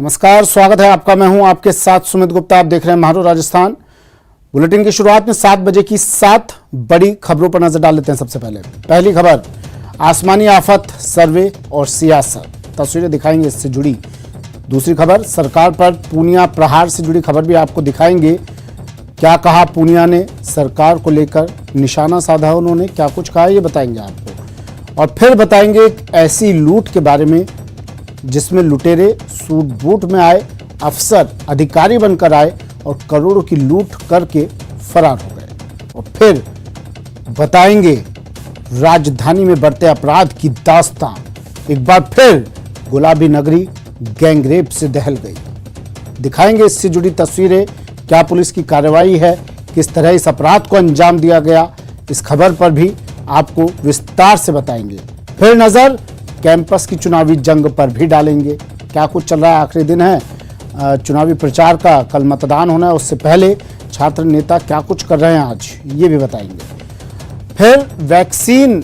नमस्कार, स्वागत है आपका। मैं हूं आपके साथ सुमित गुप्ता। आप देख रहे हैं महारो राजस्थान। बुलेटिन की शुरुआत में 7 बजे की 7 बड़ी खबरों पर नजर डाल लेते हैं। सबसे पहली खबर, आसमानी आफत, सर्वे और सियासत, तस्वीरें दिखाएंगे इससे जुड़ी। दूसरी खबर, सरकार पर पूनिया प्रहार से जुड़ी खबर भी आपको दिखाएंगे। क्या कहा पूनिया ने, सरकार को लेकर निशाना साधा उन्होंने, क्या कुछ कहा ये बताएंगे आपको। और फिर बताएंगे एक ऐसी लूट के बारे में जिसमें लुटेरे सूट बूट में आए, अफसर अधिकारी बनकर आए और करोड़ों की लूट करके फरार हो गए। और फिर बताएंगे राजधानी में बढ़ते अपराध की दास्तां। एक बार फिर गुलाबी नगरी गैंगरेप से दहल गई। दिखाएंगे इससे जुड़ी तस्वीरें, क्या पुलिस की कार्रवाई है, किस तरह इस अपराध को अंजाम दिया गया, इस खबर पर भी आपको विस्तार से बताएंगे। फिर नजर कैंपस की चुनावी जंग पर भी डालेंगे। क्या कुछ चल रहा है, आखिरी दिन है चुनावी प्रचार का, कल मतदान होना है, उससे पहले छात्र नेता क्या कुछ कर रहे हैं आज, ये भी बताएंगे। फिर वैक्सीन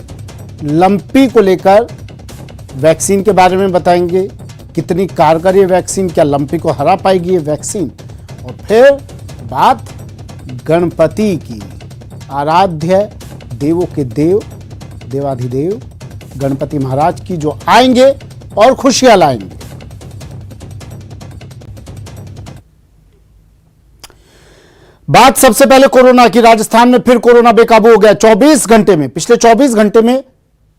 लंपी को लेकर वैक्सीन के बारे में बताएंगे, कितनी कारगर ये वैक्सीन, क्या लंपी को हरा पाएगी ये वैक्सीन। और फिर बात गणपति की, आराध्य देवों के देव, देवाधिदेव गणपति महाराज की, जो आएंगे और खुशियां लाएंगे। बात सबसे पहले कोरोना की। राजस्थान में फिर कोरोना बेकाबू हो गया। 24 घंटे में, पिछले 24 घंटे में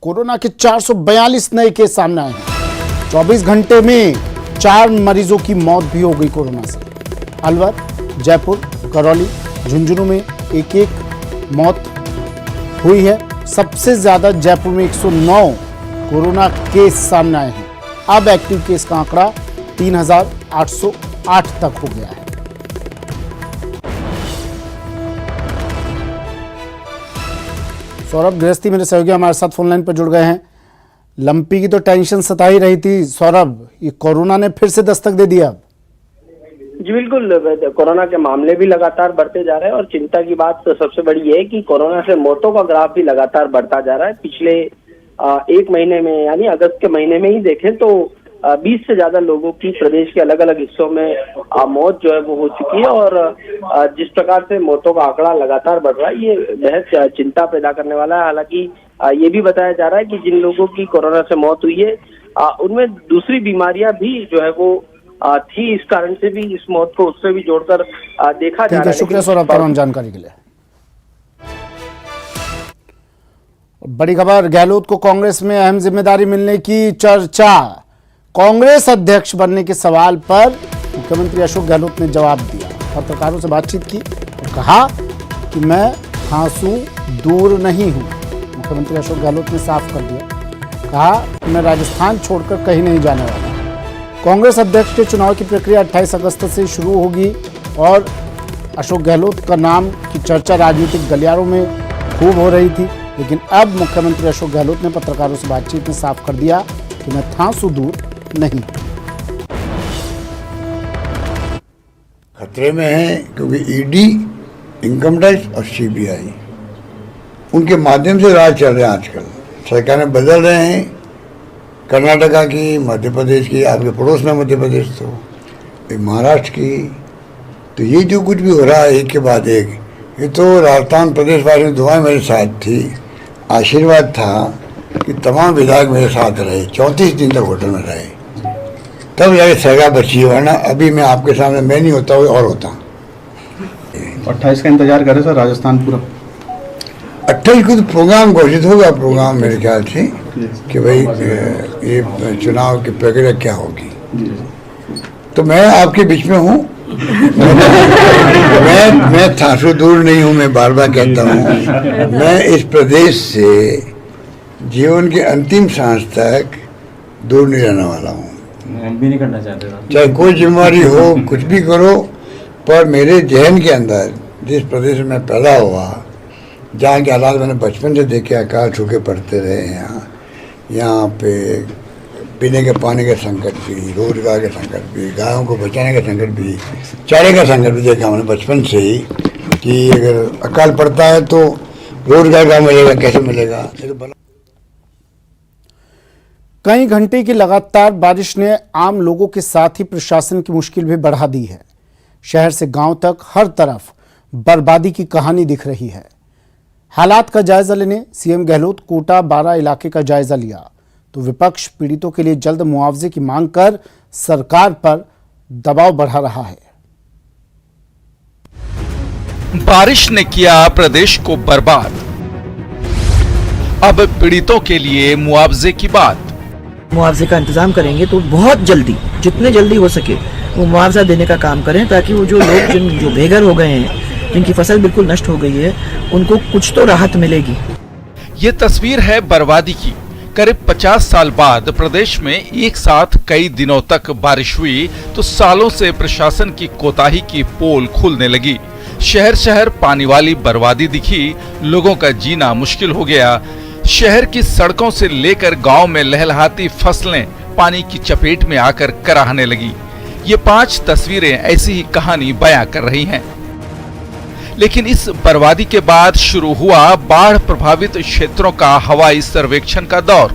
कोरोना के 442 नए केस सामने आए हैं। 24 घंटे में 4 मरीजों की मौत भी हो गई कोरोना से। अलवर, जयपुर, करौली, झुंझुनू में एक एक मौत हुई है। सबसे ज्यादा जयपुर में 109 कोरोना केस सामने आए हैं। अब एक्टिव केस का आंकड़ा 3808 तक हो गया है। सौरभ गृहस्थी मेरे सहयोगी हमारे साथ फोन लाइन पर जुड़ गए हैं। लंपी की तो टेंशन सता ही रही थी सौरभ, ये कोरोना ने फिर से दस्तक दे दिया। जी बिल्कुल, कोरोना के मामले भी लगातार बढ़ते जा रहे हैं और चिंता की बात तो सबसे बड़ी ये है कि कोरोना से मौतों का ग्राफ भी लगातार बढ़ता जा रहा है। पिछले 1 महीने में, यानी अगस्त के महीने में ही देखें तो 20 से ज्यादा लोगों की प्रदेश के अलग अलग हिस्सों में मौत जो है वो हो चुकी है। और जिस प्रकार से मौतों का आंकड़ा लगातार बढ़ रहा है, ये बेहद चिंता पैदा करने वाला है। हालांकि ये भी बताया जा रहा है कि जिन लोगों की कोरोना से मौत हुई है उनमें दूसरी बीमारियां भी जो है वो थी, इस कारण से भी इस मौत को उससे भी जोड़कर देखा जा रहा है। शुक्रिया सौरभ तमाम जानकारी के लिए। बड़ी खबर, गहलोत को कांग्रेस में अहम जिम्मेदारी मिलने की चर्चा। कांग्रेस अध्यक्ष बनने के सवाल पर मुख्यमंत्री अशोक गहलोत ने जवाब दिया। पत्रकारों से बातचीत की और कहा कि मैं हाँसू दूर नहीं हूं। मुख्यमंत्री अशोक गहलोत ने साफ कर दिया, कहा कि मैं राजस्थान छोड़कर कहीं नहीं जाने वाला। कांग्रेस अध्यक्ष के चुनाव की प्रक्रिया 28 अगस्त से शुरू होगी और अशोक गहलोत का नाम की चर्चा राजनीतिक गलियारों में खूब हो रही थी, लेकिन अब मुख्यमंत्री अशोक गहलोत ने पत्रकारों से बातचीत में साफ कर दिया कि मैं हाँसू दूर नहीं। खतरे में है क्योंकि ईडी, इनकम टैक्स और सीबीआई उनके माध्यम से राज चल रहे हैं। आजकल सरकारें बदल रहे हैं, कर्नाटका की, मध्य प्रदेश की, आपके पड़ोस में मध्य प्रदेश, तो एक महाराष्ट्र की। तो ये जो कुछ भी हो रहा है एक के बाद एक, ये तो राजस्थान प्रदेश वासियों की दुआएं मेरे साथ थी, आशीर्वाद था कि तमाम विधायक मेरे साथ रहे, 34 दिन तक होटल में रहे, तब जाके सजा बची। वरना अभी मैं आपके सामने मैं नहीं होता और होता। 28 का इंतजार करें सर राजस्थान पूरा। 28 को तो प्रोग्राम घोषित होगा, प्रोग्राम मेरे ख्याल से कि भाई ये चुनाव की प्रक्रिया क्या होगी। तो मैं आपके बीच में हूँ। मैं हाँसू दूर नहीं हूँ, मैं बार बार कहता हूँ। मैं इस प्रदेश से जीवन के अंतिम सांस तक दूर नहीं रहने वाला हूँ। भी नहीं करना चाहते, चाहे कोई जिम्मेवारी हो, कुछ भी करो, पर मेरे जहन के अंदर जिस प्रदेश में मैं पैदा हुआ, जहाँ के हालात मैंने बचपन से देखे, अकाल सूखे पड़ते रहे हैं, यहाँ पे पीने के पानी का संकट भी, रोजगार का संकट भी, गायों को बचाने का संकट भी, चारे का संकट भी देखा हमने बचपन से ही कि अगर अकाल पड़ता है तो रोजगार कहाँ मिलेगा, कैसे मिलेगा। कई घंटे की लगातार बारिश ने आम लोगों के साथ ही प्रशासन की मुश्किल भी बढ़ा दी है। शहर से गांव तक हर तरफ बर्बादी की कहानी दिख रही है। हालात का जायजा लेने सीएम गहलोत कोटा बारा इलाके का जायजा लिया तो विपक्ष पीड़ितों के लिए जल्द मुआवजे की मांग कर सरकार पर दबाव बढ़ा रहा है। बारिश ने किया प्रदेश को बर्बाद, अब पीड़ितों के लिए मुआवजे की बात। मुआवजे का इंतजाम करेंगे तो बहुत जल्दी, जितने जल्दी हो सके वो मुआवजा देने का काम करें, ताकि वो जो लोग जो बेघर हो गए हैं, जिनकी फसल बिल्कुल नष्ट हो गई है, उनको कुछ तो राहत मिलेगी। ये तस्वीर है बर्बादी की। करीब 50 साल बाद प्रदेश में एक साथ कई दिनों तक बारिश हुई तो सालों से प्रशासन की कोताही की पोल खुलने लगी। शहर शहर पानी वाली बर्बादी दिखी, लोगों का जीना मुश्किल हो गया। शहर की सड़कों से लेकर गांव में लहलहाती फसलें पानी की चपेट में आकर कराहने लगी। ये 5 तस्वीरें ऐसी ही कहानी बयां कर रही हैं। लेकिन इस बर्बादी के बाद शुरू हुआ बाढ़ प्रभावित क्षेत्रों का हवाई सर्वेक्षण का दौर।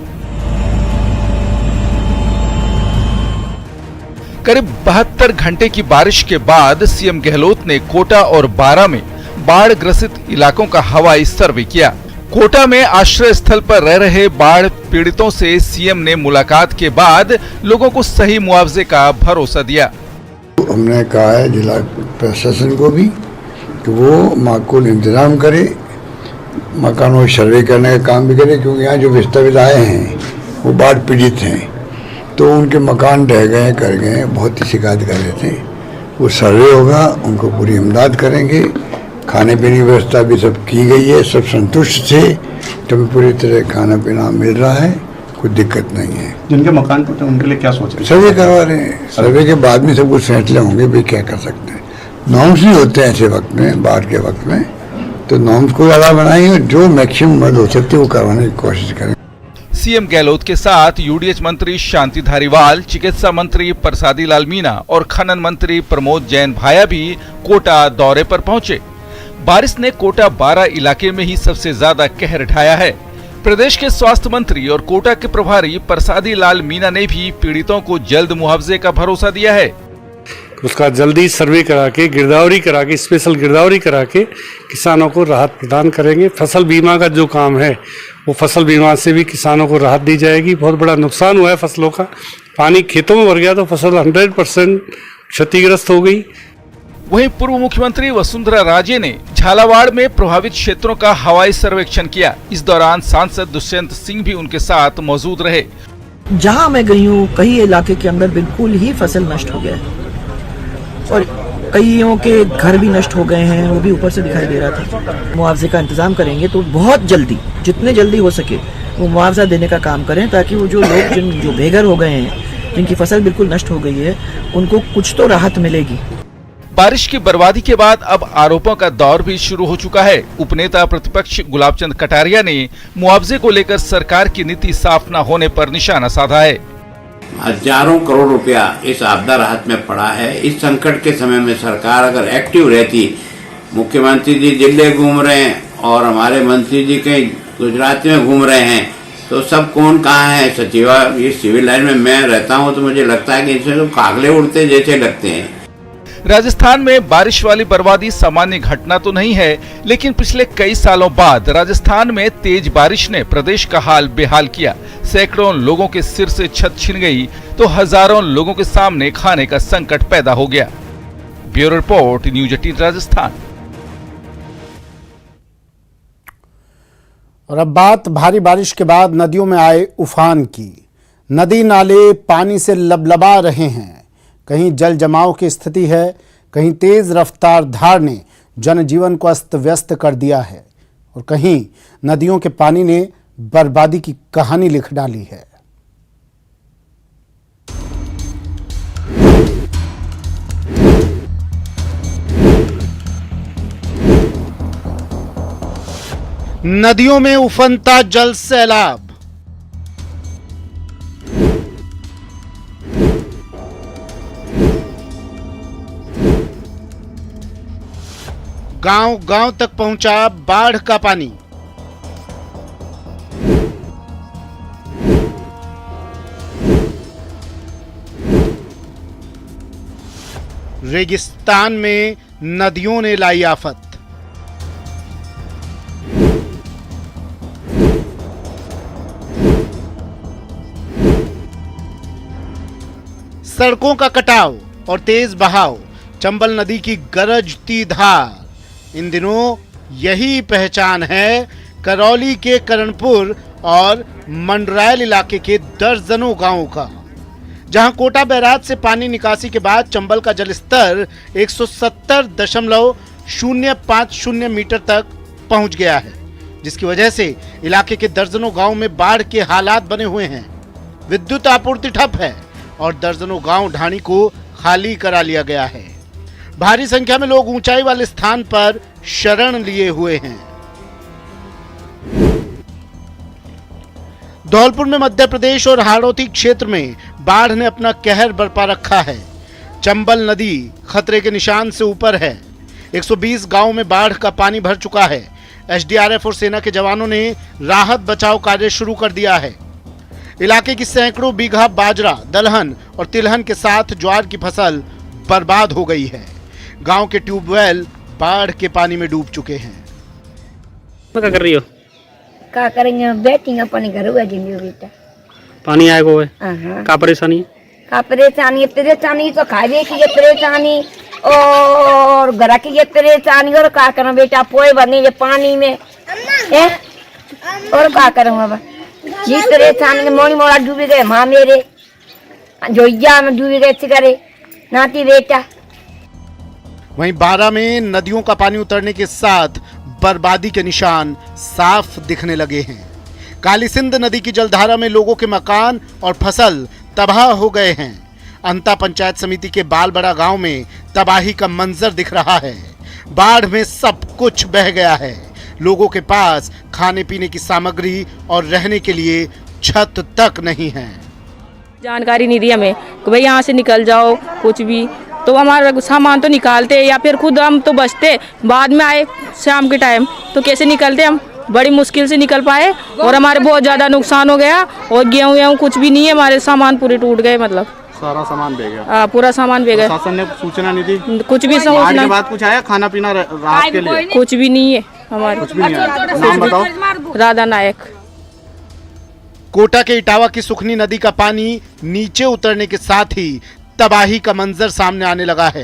करीब 72 घंटे की बारिश के बाद सीएम गहलोत ने कोटा और बारा में बाढ़ ग्रसित इलाकों का हवाई सर्वे किया। कोटा में आश्रय स्थल पर रह रहे बाढ़ पीड़ितों से सीएम ने मुलाकात के बाद लोगों को सही मुआवजे का भरोसा दिया। हमने कहा है जिला प्रशासन को भी कि वो माकूल इंतजाम करे, मकानों को सर्वे करने का काम भी करे, क्योंकि यहाँ जो विस्थापित आए हैं वो बाढ़ पीड़ित हैं, तो उनके मकान ढह गए, कर गए, बहुत ही शिकायत कर रहे थे। वो सर्वे होगा, उनको पूरी इमदाद करेंगे। खाने पीने की व्यवस्था भी सब की गई है, सब संतुष्ट थे, तो पूरी तरह खाना पीना मिल रहा है, कोई दिक्कत नहीं है। जिनके मकान टूटे उनके लिए क्या सोच रहे हैं? सर्वे करवा रहे हैं, सर्वे के बाद में सब कुछ फैसले होंगे भी क्या कर सकते हैं। नॉर्म्स नहीं होते हैं ऐसे वक्त में, बाढ़ के वक्त में, तो नॉर्म्स को ज़्यादा बनाएंगे और जो मैक्सिमम मदद हो सकती है वो करवाने की कोशिश करें। सीएम गहलोत के साथ यूडीएच मंत्री शांति धारीवाल, चिकित्सा मंत्री प्रसादी लाल मीणा और खनन मंत्री प्रमोद जैन भाया भी कोटा दौरे पर पहुंचे। बारिश ने कोटा बारा इलाके में ही सबसे ज्यादा कहर ढाया है। प्रदेश के स्वास्थ्य मंत्री और कोटा के प्रभारी प्रसादी लाल मीणा ने भी पीड़ितों को जल्द मुआवजे का भरोसा दिया है। उसका जल्दी सर्वे करा के, गिरदावरी करा के, स्पेशल गिरदावरी करा के किसानों को राहत प्रदान करेंगे। फसल बीमा का जो काम है वो फसल बीमा से भी किसानों को राहत दी जाएगी। बहुत बड़ा नुकसान हुआ है फसलों का, पानी खेतों में भर गया तो फसल 100% क्षतिग्रस्त हो गई। वहीं पूर्व मुख्यमंत्री वसुंधरा राजे ने झालावाड़ में प्रभावित क्षेत्रों का हवाई सर्वेक्षण किया। इस दौरान सांसद दुष्यंत सिंह भी उनके साथ मौजूद रहे। जहाँ मैं गई हूँ, कई इलाके के अंदर बिल्कुल ही फसल नष्ट हो गया है और कईयों के घर भी नष्ट हो गए हैं, वो भी ऊपर से दिखाई दे रहा था। मुआवजे का इंतजाम करेंगे तो बहुत जल्दी, जितने जल्दी हो सके वो मुआवजा देने का काम करें, ताकि वो जो लोग जो बेघर हो गए हैं, जिनकी फसल बिल्कुल नष्ट हो गई है, उनको कुछ तो राहत मिलेगी। बारिश की बर्बादी के बाद अब आरोपों का दौर भी शुरू हो चुका है। उपनेता प्रतिपक्ष गुलाबचंद कटारिया ने मुआवजे को लेकर सरकार की नीति साफ न होने पर निशाना साधा है। हजारों करोड़ रुपया इस आपदा राहत में पड़ा है। इस संकट के समय में सरकार अगर एक्टिव रहती, मुख्यमंत्री जी दिल्ली घूम रहे हैं और हमारे मंत्री जी कहीं गुजरात में घूम रहे हैं, तो सब कौन कहाँ है? सचिवालय, ये सिविल लाइन में मैं रहता हूँ तो मुझे लगता है कि इसमें तो कागले उड़ते जैसे लगते हैं। राजस्थान में बारिश वाली बर्बादी सामान्य घटना तो नहीं है, लेकिन पिछले कई सालों बाद राजस्थान में तेज बारिश ने प्रदेश का हाल बेहाल किया। सैकड़ों लोगों के सिर से छत छिन गई तो हजारों लोगों के सामने खाने का संकट पैदा हो गया। Bureau report, news 18 Rajasthan. और अब बात भारी बारिश के बाद नदियों में आए उफान की। नदी नाले पानी से लबलबा रहे हैं। कहीं जल जमाव की स्थिति है, कहीं तेज रफ्तार धार ने जनजीवन को अस्त व्यस्त कर दिया है और कहीं नदियों के पानी ने बर्बादी की कहानी लिख डाली है। नदियों में उफनता जल सैलाब। गांव गांव तक पहुंचा बाढ़ का पानी। रेगिस्तान में नदियों ने लाई आफत। सड़कों का कटाव और तेज बहाव, चंबल नदी की गरजती धार। इन दिनों यही पहचान है करौली के करणपुर और मंडरायल इलाके के दर्जनों गांवों का, जहां कोटा बैराज से पानी निकासी के बाद चंबल का जलस्तर 170.050 मीटर तक पहुंच गया है, जिसकी वजह से इलाके के दर्जनों गांव में बाढ़ के हालात बने हुए हैं। विद्युत आपूर्ति ठप है और दर्जनों गांव ढाणी को खाली करा लिया गया है। भारी संख्या में लोग ऊंचाई वाले स्थान पर शरण लिए हुए हैं। धौलपुर में मध्य प्रदेश और हाड़ौती क्षेत्र में बाढ़ ने अपना कहर बरपा रखा है। चंबल नदी खतरे के निशान से ऊपर है। 120 गांवों में बाढ़ का पानी भर चुका है। एसडीआरएफ और सेना के जवानों ने राहत बचाव कार्य शुरू कर दिया है। इलाके की सैकड़ों बीघा बाजरा, दलहन और तिलहन के साथ ज्वार की फसल बर्बाद हो गई है। गांव के ट्यूबवेल बाढ़ के पानी में डूब चुके हैं। क्या कर रही हो? क्या करेंगे, बैठी अपने घर हुआ जी बेटा। पानी आएगा है? क्या परेशानी? का परेशानी तो खाने की ये परेशानी और घर की ये परेशानी, और क्या करूं बेटा, पोए बने ये पानी में है, और क्या करूं अब जी परेशानी। मोनी मोड़ा डूब गए, माँ मेरे जोइया में डूब गए सिगरे नाती बेटा। वहीं बारा में नदियों का पानी उतरने के साथ बर्बादी के निशान साफ दिखने लगे हैं। काली सिंध नदी की जलधारा में लोगों के मकान और फसल तबाह हो गए हैं। अंता पंचायत समिति के बालबड़ा गांव में तबाही का मंजर दिख रहा है। बाढ़ में सब कुछ बह गया है। लोगों के पास खाने पीने की सामग्री और रहने के लिए छत तक नहीं है। जानकारी नहीं दी हमें कि भाई यहाँ से निकल जाओ कुछ भी, तो हमारा सामान तो निकालते या फिर खुद हम तो बचते। बाद में आए शाम के टाइम तो कैसे निकलते, हम बड़ी मुश्किल से निकल पाए और हमारे बहुत ज़्यादा नुकसान हो गया और गेहूँ कुछ भी नहीं है, हमारे सामान पूरे टूट गए। मतलब सारा सामान बह गया? हाँ, पूरा सामान बह गया। शासन ने सूचना नहीं दी? कुछ भी सूचना के बाद कुछ आया खाना पीना राहत के लिए? कुछ भी नहीं है हमारे। कुछ भी नहीं आया। नाम बताओ। राधा नायक। कोटा के इटावा की सुखनी नदी का पानी नीचे उतरने के साथ ही तबाही का मंजर सामने आने लगा है।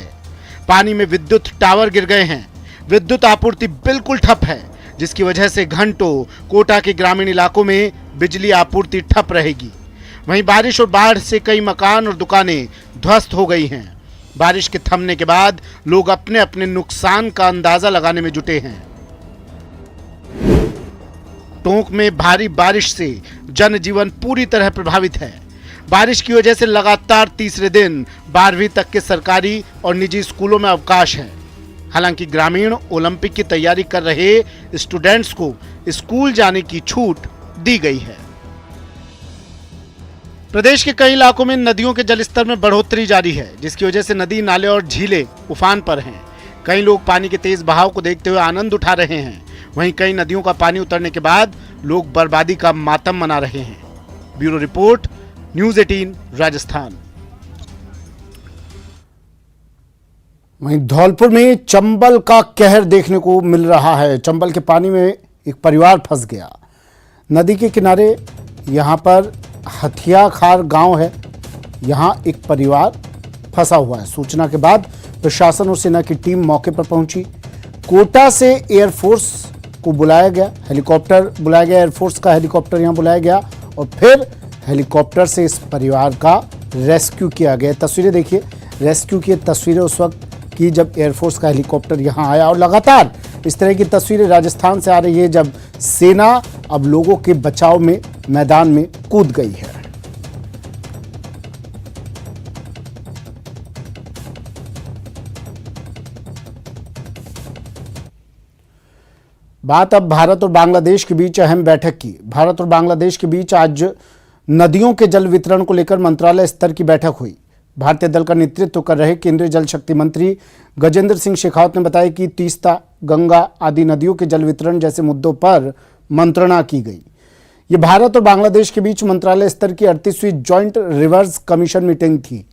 पानी में विद्युत टावर गिर गए हैं। विद्युत आपूर्ति बिल्कुल ठप है, जिसकी वजह से घंटों कोटा के ग्रामीण इलाकों में बिजली आपूर्ति ठप रहेगी। वहीं बारिश और बाढ़ से कई मकान और दुकानें ध्वस्त हो गई हैं। बारिश के थमने के बाद लोग अपने अपने नुकसान का अंदाजा लगाने में जुटे हैं। टोंक में भारी बारिश से जनजीवन पूरी तरह प्रभावित है। बारिश की वजह से लगातार तीसरे दिन 12वीं तक के सरकारी और निजी स्कूलों में अवकाश है। हालांकि ग्रामीण ओलंपिक की तैयारी कर रहे स्टूडेंट्स को स्कूल जाने की छूट दी गई है। प्रदेश के कई इलाकों में नदियों के जलस्तर में बढ़ोतरी जारी है, जिसकी वजह से नदी, नाले और झीलें उफान पर हैं। कई लोग पानी के तेज बहाव को देखते हुए आनंद उठा रहे हैं। वहीं कई नदियों का पानी उतरने के बाद लोग बर्बादी का मातम मना रहे हैं। Bureau report, news 18 Rajasthan. वहीं धौलपुर में चंबल का कहर देखने को मिल रहा है। चंबल के पानी में एक परिवार फंस गया। नदी के किनारे यहाँ पर हथिया खार गांव है, यहाँ एक परिवार फंसा हुआ है। सूचना के बाद प्रशासन और सेना की टीम मौके पर पहुंची। कोटा से एयरफोर्स को बुलाया गया, हेलीकॉप्टर बुलाया गया, एयरफोर्स का हेलीकॉप्टर यहाँ बुलाया गया और फिर हेलीकॉप्टर से इस परिवार का रेस्क्यू किया गया। तस्वीरें देखिए, रेस्क्यू की तस्वीरें उस वक्त की जब एयरफोर्स का हेलीकॉप्टर यहाँ आया। और लगातार इस तरह की तस्वीरें राजस्थान से आ रही है, जब सेना अब लोगों के बचाव में मैदान में कूद गई है। बात अब भारत और बांग्लादेश के बीच अहम बैठक की। भारत और बांग्लादेश के बीच आज नदियों के जल वितरण को लेकर मंत्रालय स्तर की बैठक हुई। भारतीय दल का नेतृत्व कर रहे केंद्रीय जल शक्ति मंत्री गजेंद्र सिंह शेखावत ने बताया कि तीस्ता, गंगा आदि नदियों के जल वितरण जैसे मुद्दों पर मंत्रणा की गई। ये भारत और बांग्लादेश के बीच मंत्रालय स्तर की 38वीं ज्वाइंट रिवर्स कमीशन मीटिंग थी।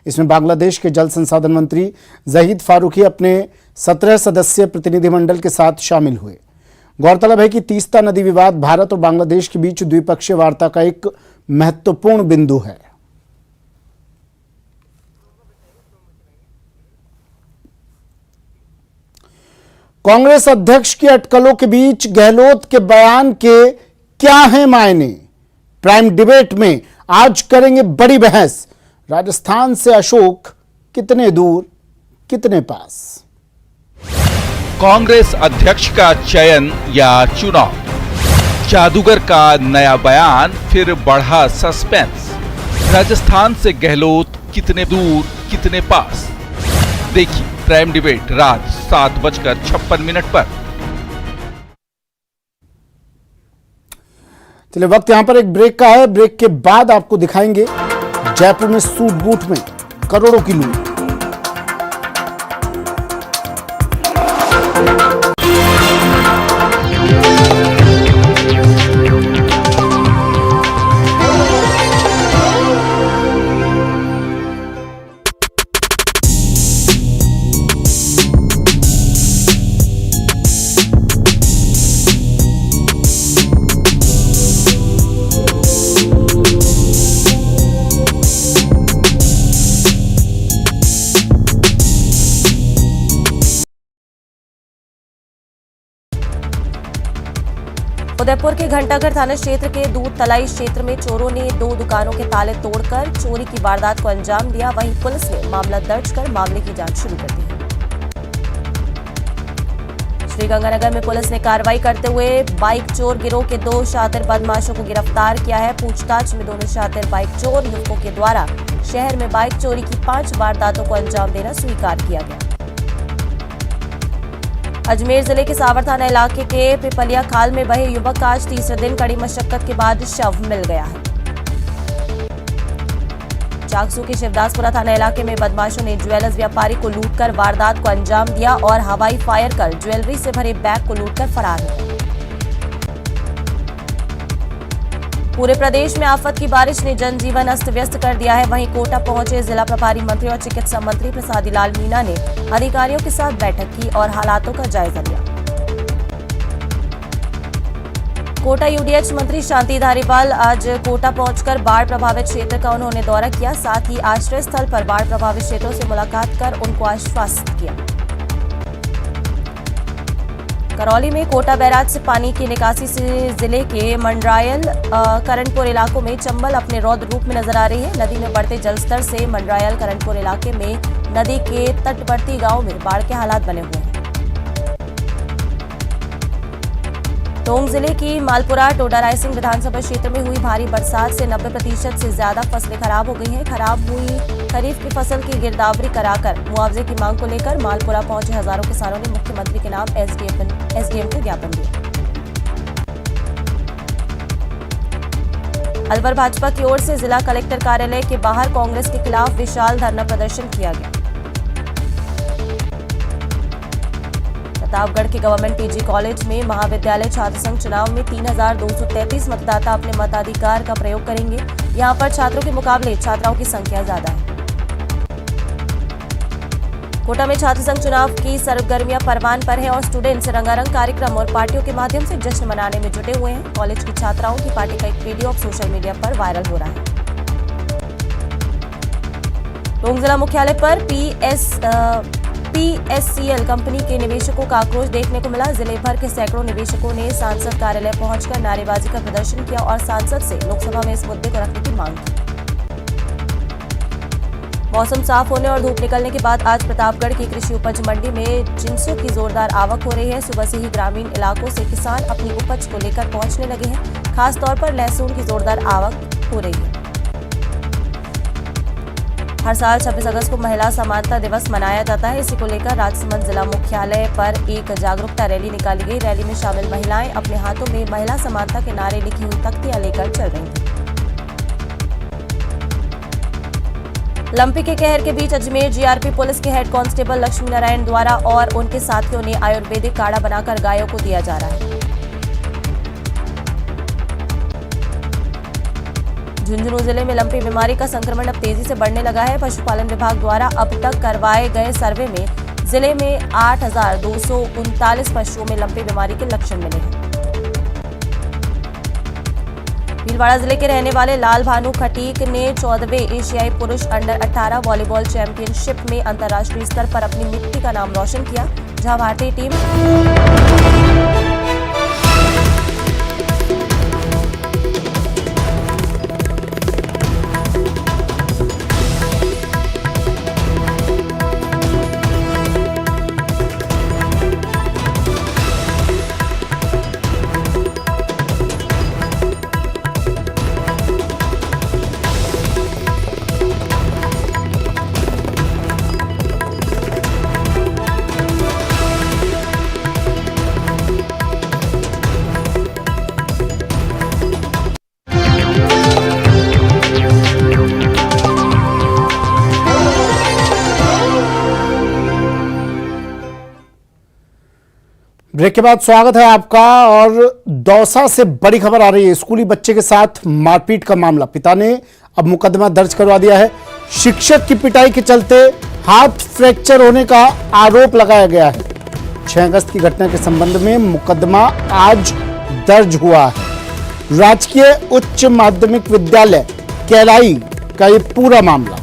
इसमें बांग्लादेश के जल संसाधन मंत्री जहीद फारूकी अपने 17 सदस्यीय प्रतिनिधिमंडल के साथ शामिल हुए। गौरतलब है कि तीस्ता नदी विवाद भारत और बांग्लादेश के बीच द्विपक्षीय वार्ता का एक महत्वपूर्ण बिंदु है। कांग्रेस अध्यक्ष की अटकलों के बीच गहलोत के बयान के क्या हैं मायने? प्राइम डिबेट में आज करेंगे बड़ी बहस। राजस्थान से अशोक कितने दूर कितने पास? कांग्रेस अध्यक्ष का चयन या चुनाव, जादूगर का नया बयान, फिर बढ़ा सस्पेंस। राजस्थान से गहलोत कितने दूर कितने पास? देखिए प्राइम डिबेट रात 7:56 पर। चलिए वक्त यहां पर एक ब्रेक का है। ब्रेक के बाद आपको दिखाएंगे जयपुर में सूट बूट में करोड़ों की लूट। उदयपुर के घंटाघर थाना क्षेत्र के दूध तलाई क्षेत्र में चोरों ने 2 दुकानों के ताले तोड़कर चोरी की वारदात को अंजाम दिया। वहीं पुलिस ने मामला दर्ज कर मामले की जांच शुरू कर दी है। श्रीगंगानगर में पुलिस ने कार्रवाई करते हुए बाइक चोर गिरोह के 2 शातिर बदमाशों को गिरफ्तार किया है। पूछताछ में दोनों शातिर बाइक चोर युवकों के द्वारा शहर में बाइक चोरी की 5 वारदातों को अंजाम देना स्वीकार किया गया। अजमेर जिले के सावर थाना इलाके के पिपलिया खाल में बहे युवक का आज तीसरे दिन कड़ी मशक्कत के बाद शव मिल गया है। चाकसू के शिवदासपुरा थाना इलाके में बदमाशों ने ज्वेलर्स व्यापारी को लूटकर वारदात को अंजाम दिया और हवाई फायर कर ज्वेलरी से भरे बैग को लूटकर फरार हो गए। पूरे प्रदेश में आफत की बारिश ने जनजीवन अस्त व्यस्त कर दिया है। वहीं कोटा पहुंचे जिला प्रभारी मंत्री और चिकित्सा मंत्री प्रसादी लाल मीणा ने अधिकारियों के साथ बैठक की और हालातों का जायजा लिया। कोटा यूडीएच मंत्री शांति धारीवाल आज कोटा पहुंचकर बाढ़ प्रभावित क्षेत्र का उन्होंने दौरा किया। साथ ही आश्रय स्थल पर बाढ़ प्रभावित क्षेत्रों से मुलाकात कर उनको आश्वासित किया। करौली में कोटा बैराज से पानी की निकासी से जिले के मंडरायल करणपुर इलाकों में चंबल अपने रौद्र रूप में नजर आ रही है। नदी में बढ़ते जलस्तर से मंडरायल करणपुर इलाके में नदी के तटवर्ती गांव में बाढ़ के हालात बने हुए हैं। टोंक जिले की मालपुरा टोडा रायसिंह विधानसभा क्षेत्र में हुई भारी बरसात से 90% से ज्यादा फसलें खराब हो गई हैं। खराब हुई खरीफ की फसल की गिरदावरी कराकर मुआवजे की मांग को लेकर मालपुरा पहुंचे हजारों किसानों ने मुख्यमंत्री के नाम एसडीएम को ज्ञापन दिया। अलवर भाजपा की ओर से जिला कलेक्टर कार्यालय के बाहर कांग्रेस के खिलाफ विशाल धरना प्रदर्शन किया गया। प्रतापगढ़ के गवर्नमेंट पीजी कॉलेज में महाविद्यालय छात्र संघ चुनाव में 3233 मतदाता अपने मताधिकार का प्रयोग करेंगे। यहां पर छात्रों के मुकाबले छात्राओं की संख्या ज्यादा है। कोटा में छात्र संघ चुनाव की सरगर्मियां परवान पर है और स्टूडेंट्स रंगारंग कार्यक्रम और पार्टियों के माध्यम से जश्न मनाने में जुटे हुए हैं। कॉलेज की छात्राओं की पार्टी का एक वीडियो अब सोशल मीडिया पर वायरल हो रहा है। टोंक जिला मुख्यालय पर पीएससीएल कंपनी के निवेशकों का आक्रोश देखने को मिला। जिले भर के सैकड़ों निवेशकों ने सांसद कार्यालय पहुंचकर नारेबाजी का प्रदर्शन किया और सांसद से लोकसभा में इस मुद्दे को रखने की मांग की। मौसम साफ होने और धूप निकलने के बाद आज प्रतापगढ़ की कृषि उपज मंडी में जिंसों की जोरदार आवक हो रही है। सुबह से ही ग्रामीण इलाकों से किसान अपनी उपज को लेकर पहुंचने लगे हैं। खासतौर पर लहसुन की जोरदार आवक हो रही है। हर साल 26 अगस्त को महिला समानता दिवस मनाया जाता है। इसी को लेकर राजसमंद जिला मुख्यालय पर एक जागरूकता रैली निकाली गई। रैली में शामिल महिलाएं अपने हाथों में महिला समानता के नारे लिखी हुई तख्तियां लेकर चल रही थी। लंपी के कहर के बीच अजमेर जीआरपी पुलिस के हेड कांस्टेबल लक्ष्मी नारायण द्वारा और उनके साथियों ने आयुर्वेदिक काढ़ा बनाकर गायों को दिया जा रहा है। झुंझुनू जिले में लंपी बीमारी का संक्रमण अब तेजी से बढ़ने लगा है। पशुपालन विभाग द्वारा अब तक करवाए गए सर्वे में जिले में 8,239 पशुओं में लंपी बीमारी के लक्षण मिले हैं। भीलवाड़ा जिले के रहने वाले लाल भानु खटीक ने 14वें एशियाई पुरुष अंडर 18 वॉलीबॉल चैंपियनशिप में अंतर्राष्ट्रीय स्तर पर अपनी मिट्टी का नाम रोशन किया, जहां भारतीय टीम ब्रेक के बाद स्वागत है आपका। और दौसा से बड़ी खबर आ रही है। स्कूली बच्चे के साथ मारपीट का मामला, पिता ने अब मुकदमा दर्ज करवा दिया है। शिक्षक की पिटाई के चलते हाथ फ्रैक्चर होने का आरोप लगाया गया है। 6 अगस्त की घटना के संबंध में मुकदमा आज दर्ज हुआ है। राजकीय उच्च माध्यमिक विद्यालय कैलाई का ये पूरा मामला,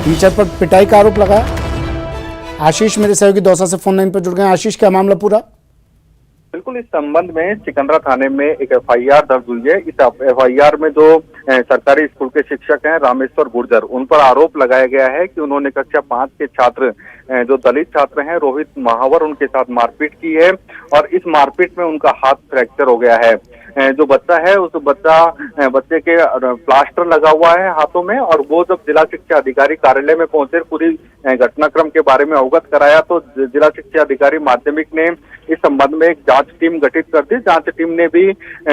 टीचर पर पिटाई का आरोप लगाया। आशीष मेरे सहयोगी दौसा से फोन लाइन पर जुड़ गए। आशीष, क्या मामला पूरा? बिल्कुल, इस संबंध में सिकंदरा थाने में एक FIR दर्ज हुई है। इस FIR में जो सरकारी स्कूल के शिक्षक हैं रामेश्वर गुर्जर, उन पर आरोप लगाया गया है कि उन्होंने कक्षा 5 के छात्र जो दलित छात्र हैं रोहित महावर, उनके साथ मारपीट की है और इस मारपीट में उनका हाथ फ्रैक्चर हो गया है। जो बच्चा है उस बच्चे के प्लास्टर लगा हुआ है हाथों में, और वो जब जिला शिक्षा अधिकारी कार्यालय में पहुंचे, पूरी घटनाक्रम के बारे में अवगत कराया, तो जिला शिक्षा अधिकारी माध्यमिक ने इस संबंध में एक जांच टीम गठित कर दी। जांच टीम ने भी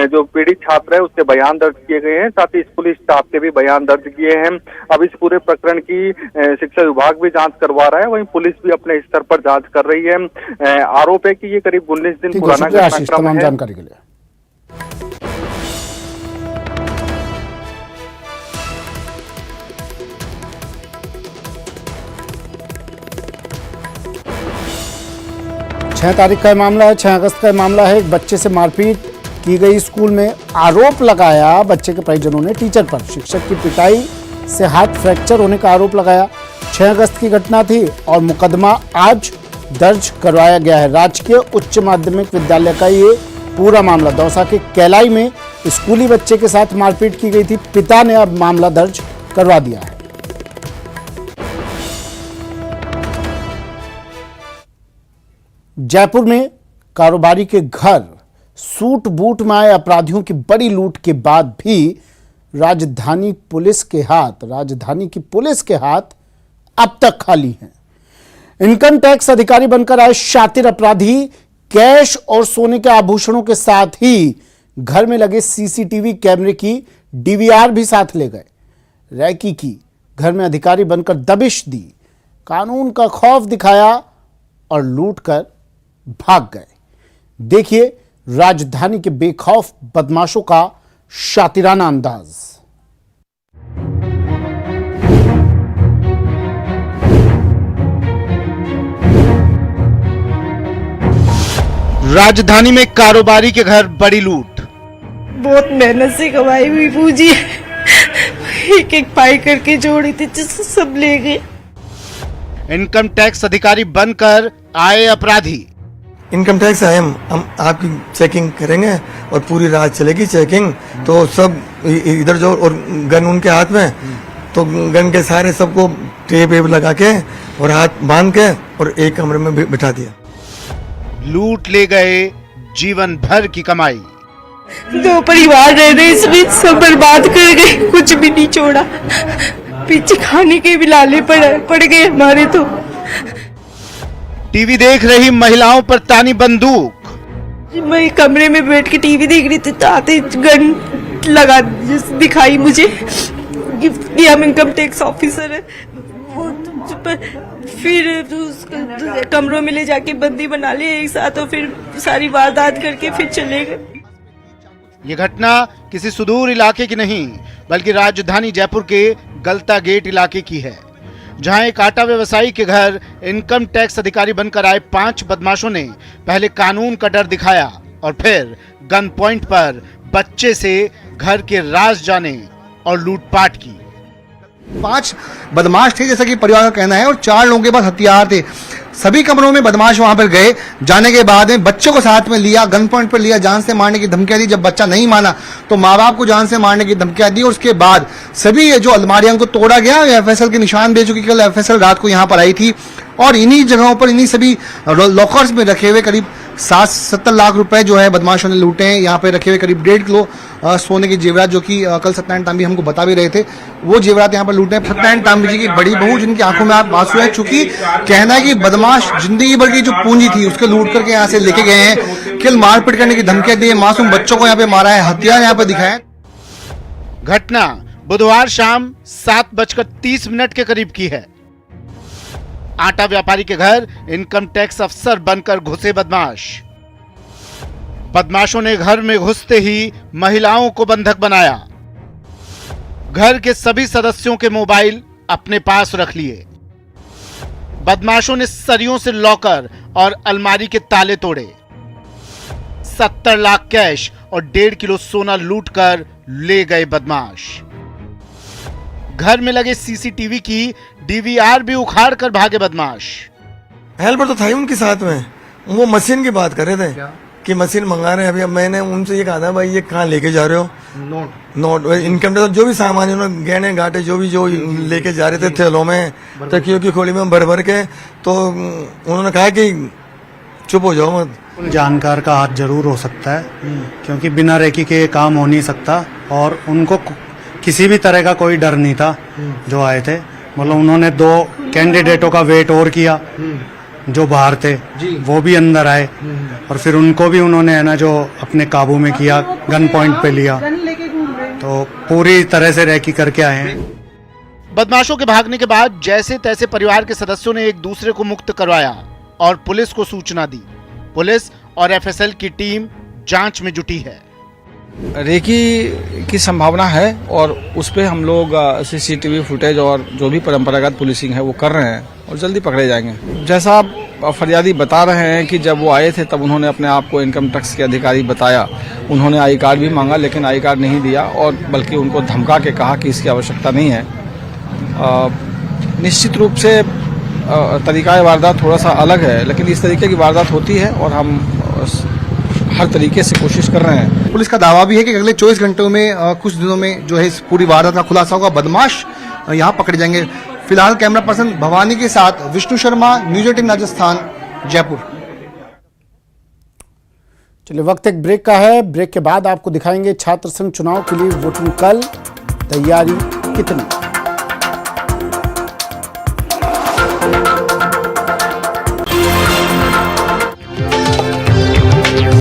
जो पीड़ित छात्र है उसके बयान दर्ज किए गए हैं, साथ ही स्कूली स्टाफ के भी बयान दर्ज किए हैं। अब इस पूरे प्रकरण की शिक्षा विभाग भी जांच करवा रहा है, वहीं पुलिस भी अपने स्तर पर जांच कर रही है। आरोप है कि ये करीब 19 दिन पुराना घटनाक्रम है। जानकारी के लिए छह तारीख का मामला है, 6 अगस्त का मामला है। एक बच्चे से मारपीट की गई स्कूल में, आरोप लगाया बच्चे के परिजनों ने टीचर पर। शिक्षक की पिटाई से हाथ फ्रैक्चर होने का आरोप लगाया। 6 अगस्त की घटना थी और मुकदमा आज दर्ज करवाया गया है। राजकीय उच्च माध्यमिक विद्यालय का ये पूरा मामला, दौसा के कैलाई में स्कूली बच्चे के साथ मारपीट की गई थी। पिता ने अब मामला दर्ज करवा दिया है। जयपुर में कारोबारी के घर सूट बूट में आए अपराधियों की बड़ी लूट के बाद भी राजधानी की पुलिस के हाथ अब तक खाली हैं। इनकम टैक्स अधिकारी बनकर आए शातिर अपराधी कैश और सोने के आभूषणों के साथ ही घर में लगे CCTV कैमरे की DVR भी साथ ले गए। रैकी की, घर में अधिकारी बनकर दबिश दी, कानून का खौफ दिखाया और लूट कर भाग गए। देखिए राजधानी के बेखौफ बदमाशों का शातिराना अंदाज। राजधानी में कारोबारी के घर बड़ी लूट। बहुत मेहनत से कमाई हुई पूंजी एक एक पाई करके जोड़ी थी, जिससे सब ले गए। इनकम टैक्स अधिकारी बनकर आए अपराधी। इनकम टैक्स आए, हम आपकी चेकिंग करेंगे और पूरी रात चलेगी चेकिंग। तो सब इधर जो, और गन उनके हाथ में, तो गन के सारे सबको टेप वेप लगा के और हाथ बांध के और एक कमरे में बिठा दिया। लूट ले गए जीवन भर की कमाई। 2 परिवार रह रहे, इसमें सब बर्बाद कर गए, कुछ भी नहीं छोड़ा। पीछे खाने के भी लाले पड़ गए हमारे। तो टीवी देख रही महिलाओं पर तानी बंदूक। मैं कमरे में बैठ के टीवी देख रही थी, आते गन लगा दिखाई मुझे कि हम इनकम टैक्स ऑफिसर है। फिर कमरों में ले जाके बंदी बना लिए एक साथ, और फिर सारी वारदात करके फिर चले गए। ये घटना किसी सुदूर इलाके की नहीं बल्कि राजधानी जयपुर के गलता गेट इलाके की है, जहां एक आटा व्यवसायी के घर इनकम टैक्स अधिकारी बनकर आए 5 बदमाशों ने पहले कानून का डर दिखाया और फिर गन पॉइंट पर बच्चे से घर के राज जाने और लूटपाट की। 5 बदमाश थे जैसा कि परिवार का कहना है और 4 लोगों के पास हथियार थे। सभी कमरों में बदमाश वहां पर गए, जाने के बाद में बच्चों को साथ में लिया, गन पॉइंट पर लिया, जान से मारने की धमकियां दी। जब बच्चा नहीं माना तो माँ बाप को जान से मारने की धमकियां दी और उसके बाद सभी ये जो अलमारियां को तोड़ा गया। एफएसएल के निशान दे चुकी, कल एफएसएल रात को यहाँ पर आई थी और इन्हीं जगहों पर इन्हीं सभी लॉकर्स में रखे हुए करीब 60-70 लाख रुपए जो है बदमाशों ने लूटे हैं। यहाँ पे रखे हुए करीब 1.5 किलो सोने के जेवरात, जो कि कल सत्यनारायण तांबी हमको बता भी रहे थे, वो जेवरात यहाँ पर लूटे हैं। सत्यनारायण तांबी जी की बड़ी बहू जिनकी आंखों में आप आंसू है, चूंकि कहना है कि बदमाश जिंदगी भर की जो पूंजी थी उसके लूट करके यहाँ से लेके गए हैं। किल मारपीट करने की धमकियां दी, मासूम बच्चों को यहाँ पे मारा है, हथियार यहाँ पे दिखाए। घटना बुधवार शाम 7:30 के करीब की है। आटा व्यापारी के घर इनकम टैक्स अफसर बनकर घुसे बदमाश। बदमाशों ने घर में घुसते ही महिलाओं को बंधक बनाया, घर के सभी सदस्यों के मोबाइल अपने पास रख लिए। बदमाशों ने सरियों से लॉकर और अलमारी के ताले तोड़े, 70 लाख कैश और 1.5 किलो सोना लूटकर ले गए बदमाश। घर में लगे सीसीटीवी की डीवीआर भी उखाड़ कर भागे बदमाश। हेल्पर तो था ही उनके साथ में, वो मशीन की बात कर रहे थे कि मशीन मंगा रहे हैं अभी। अब मैंने उनसे ये कहा था भाई ये कहाँ लेके जा रहे हो? नोट इनकम टैक्स जो भी सामान उन्होंने गहने घाटे जो लेके जा रहे थे थैलों में, तकियों की खोली में भर भर के, तो उन्होंने कहा कि चुप हो जाओ मत। जानकार का हाथ जरूर हो सकता है, क्योंकि बिना रेकी के काम हो नहीं सकता और उनको किसी भी तरह का कोई डर नहीं था जो आए थे। मतलब उन्होंने 2 कैंडिडेटों का वेट और किया जो बाहर थे, वो भी अंदर आए और फिर उनको भी उन्होंने है ना जो अपने काबू में किया, गन पॉइंट पे लिया, तो पूरी तरह से रेकी करके आए हैं। बदमाशों के भागने के बाद जैसे तैसे परिवार के सदस्यों ने एक दूसरे को मुक्त करवाया और पुलिस को सूचना दी। पुलिस और एफएसएल की टीम जांच में जुटी है। रेकी की संभावना है और उस पर हम लोग सीसीटीवी फुटेज और जो भी परंपरागत पुलिसिंग है वो कर रहे हैं और जल्दी पकड़े जाएंगे। जैसा आप फरियादी बता रहे हैं कि जब वो आए थे तब उन्होंने अपने आप को इनकम टैक्स के अधिकारी बताया, उन्होंने आई कार्ड भी मांगा लेकिन आई कार्ड नहीं दिया और बल्कि उनको धमका के कहा कि इसकी आवश्यकता नहीं है। निश्चित रूप से तरीका वारदात थोड़ा सा अलग है, लेकिन इस तरीके की वारदात होती है और हम हर तरीके से कोशिश कर रहे हैं। पुलिस का दावा भी है कि अगले 24 घंटों में कुछ दिनों में जो है इस पूरी वारदात का खुलासा होगा, बदमाश यहाँ पकड़े जाएंगे। फिलहाल कैमरा पर्सन भवानी के साथ विष्णु शर्मा, न्यूज 18 राजस्थान, जयपुर। चलिए वक्त एक ब्रेक का है। ब्रेक के बाद आपको दिखाएंगे छात्र संघ चुनाव के लिए वोटिंग कल, तैयारी कितनी।